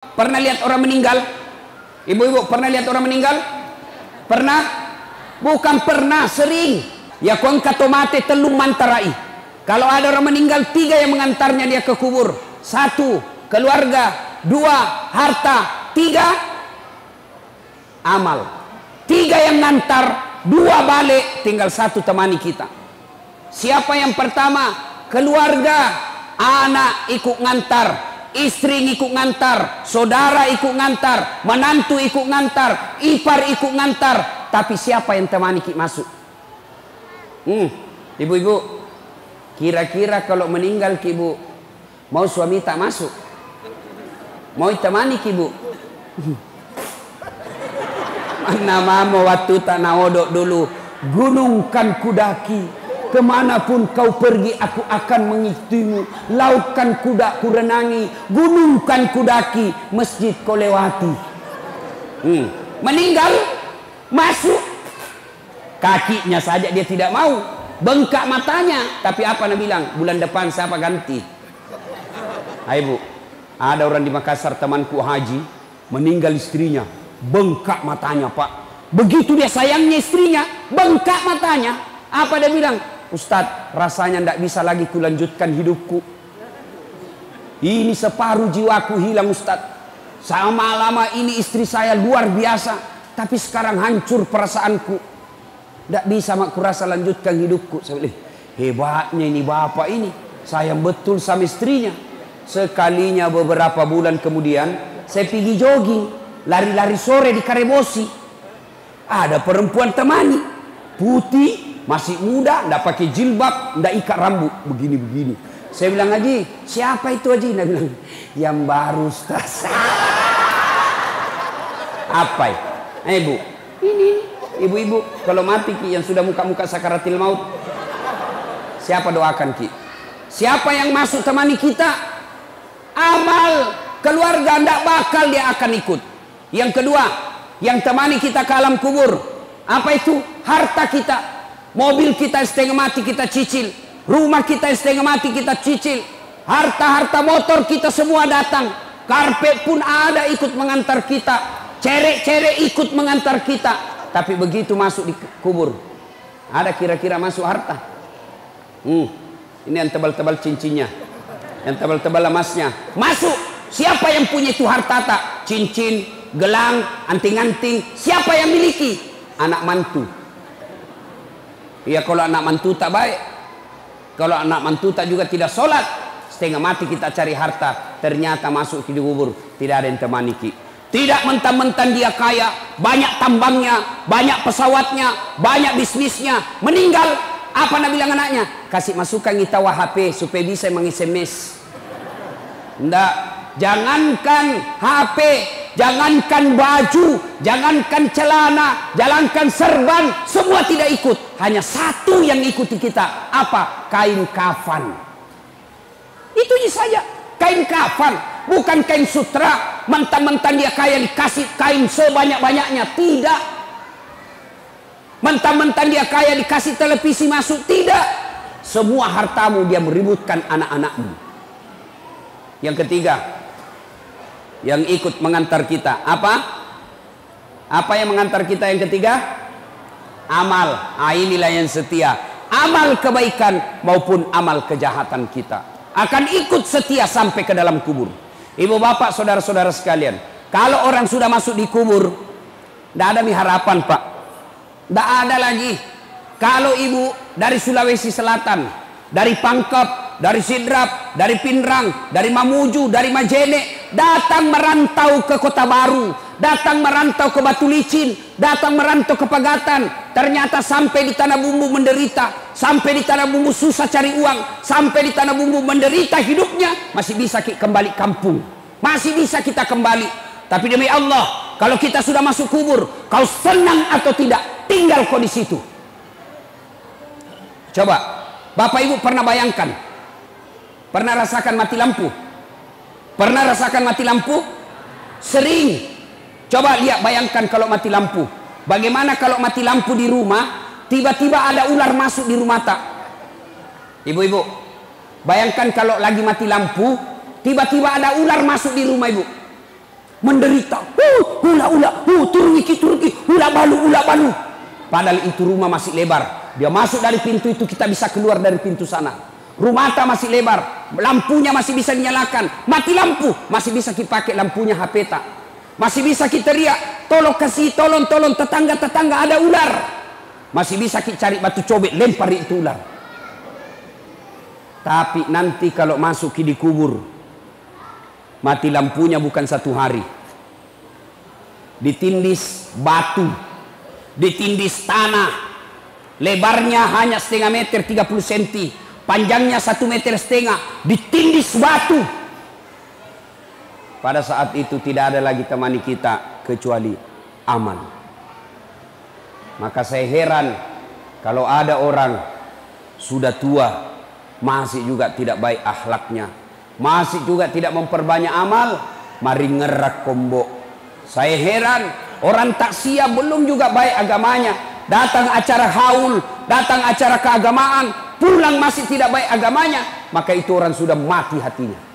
Pernah lihat orang meninggal? Ibu-ibu pernah lihat orang meninggal? Pernah? Bukan pernah, sering. Ya kuangka tomate telung mantarai. Kalau ada orang meninggal, 3 yang mengantarnya dia ke kubur. 1, keluarga. 2, harta. 3, amal. 3 yang ngantar, 2 balik, tinggal 1 temani kita. Siapa yang pertama? Keluarga. Anak ikut ngantar, istri ikut ngantar, saudara ikut ngantar, menantu ikut ngantar, ipar ikut ngantar. Tapi siapa yang temani kita masuk? Ibu-ibu, kira-kira kalau meninggal ibu, mau suami tak masuk? Mau temani ibu? Mana mama waktu tak naodok dulu, gunung kan kudaki, kemanapun kau pergi aku akan mengikutimu, laut kan kuda kurenangi, gunung kan kudaki, masjid kau lewati. Meninggal, masuk, kakinya saja dia tidak mau, bengkak matanya. Tapi apa nak bilang? Bulan depan siapa ganti? Hai bu, ada orang di Makassar temanku haji, meninggal istrinya, bengkak matanya pak. Begitu dia sayangnya istrinya, bengkak matanya. Apa dia bilang? Ustadz, rasanya tidak bisa lagi kulanjutkan hidupku. Ini separuh jiwaku hilang Ustadz. Sama lama ini istri saya luar biasa, tapi sekarang hancur perasaanku. Tidak bisa mak kurasa lanjutkan hidupku. Saya bilang, hebatnya ini bapak ini, sayang betul sama istrinya. Sekalinya beberapa bulan kemudian, saya pergi jogging, lari-lari sore di Karebosi. Ada perempuan temani, putih, masih muda, ndak pakai jilbab, ndak ikat rambut, begini-begini. Saya bilang, Haji, siapa itu Haji? Dia bilang, yang baru Ustaz. Apa ya? Bu, ini ibu-ibu, kalau mati ki yang sudah muka-muka sakaratil maut, siapa doakan ki? Siapa yang masuk temani kita? Amal keluarga ndak bakal dia akan ikut. Yang kedua, yang temani kita ke alam kubur, apa itu? Harta kita. Mobil kita setengah mati kita cicil, rumah kita setengah mati kita cicil, harta-harta motor kita semua datang, karpet pun ada ikut mengantar kita, cerek-cerek ikut mengantar kita. Tapi begitu masuk di kubur, ada kira-kira masuk harta? Ini yang tebal-tebal cincinnya, yang tebal-tebal emasnya masuk. Siapa yang punya itu harta tak? Cincin, gelang, anting-anting, siapa yang miliki? Anak mantu. Ya kalau anak mantu tak baik, kalau anak mantu tak juga tidak sholat, setengah mati kita cari harta, ternyata masuk ke kubur tidak ada yang temani ki. Tidak mentang-mentang dia kaya, banyak tambangnya, banyak pesawatnya, banyak bisnisnya, meninggal, apa nak bilang anaknya? Kasih masukan kita HP supaya bisa meng-SMS. Ndak, jangankan HP, jangankan baju, jangankan celana, jangankan serban, semua tidak ikut. Hanya satu yang ikuti kita. Apa? Kain kafan. Itu saja. Kain kafan. Bukan kain sutra. Mentang-mentang dia kaya dikasih kain sebanyak-banyaknya. Tidak. Mentang-mentang dia kaya dikasih televisi masuk. Tidak. Semua hartamu dia meributkan anak-anakmu. Yang ketiga, yang ikut mengantar kita apa? Apa yang mengantar kita yang ketiga? Amal. Inilah yang setia. Amal kebaikan maupun amal kejahatan kita akan ikut setia sampai ke dalam kubur. Ibu bapak saudara-saudara sekalian, kalau orang sudah masuk di kubur, tidak ada harapan pak, tidak ada lagi. Kalau ibu dari Sulawesi Selatan, dari Pangkep, dari Sidrap, dari Pindrang, dari Mamuju, dari Majene, datang merantau ke Kota Baru, datang merantau ke Batu Licin, datang merantau ke Pagatan, ternyata sampai di Tanah Bumbu menderita, sampai di Tanah Bumbu susah cari uang, sampai di Tanah Bumbu menderita hidupnya, masih bisa kembali kampung, masih bisa kita kembali. Tapi demi Allah, kalau kita sudah masuk kubur, kau senang atau tidak, tinggal kau di situ. Coba, Bapak Ibu pernah bayangkan, pernah rasakan mati lampu? Pernah rasakan mati lampu? Sering. Coba lihat, bayangkan kalau mati lampu. Bagaimana kalau mati lampu di rumah, tiba-tiba ada ular masuk di rumah tak? Ibu-ibu, bayangkan kalau lagi mati lampu, tiba-tiba ada ular masuk di rumah ibu. menderita, hula, turuki, hula balu. Padahal itu rumah masih lebar. Dia masuk dari pintu itu, kita bisa keluar dari pintu sana. Rumah masih lebar, lampunya masih bisa dinyalakan. Mati lampu, masih bisa kita pakai lampunya HP tak. Masih bisa kita teriak, tolong tetangga ada ular. Masih bisa kita cari batu cobek, lempar itu ular. Tapi nanti kalau masuk di kubur, mati lampunya bukan 1 hari. Ditindis batu, ditindis tanah, lebarnya hanya setengah meter 30 cm, panjangnya 1,5 meter, ditindis batu. Pada saat itu tidak ada lagi temani kita kecuali amal. Maka saya heran kalau ada orang sudah tua masih juga tidak baik akhlaknya, masih juga tidak memperbanyak amal, mari ngerak kombo. Saya heran, orang taksia belum juga baik agamanya, datang acara haul, datang acara keagamaan, pulang masih tidak baik agamanya, maka itu orang sudah mati hatinya.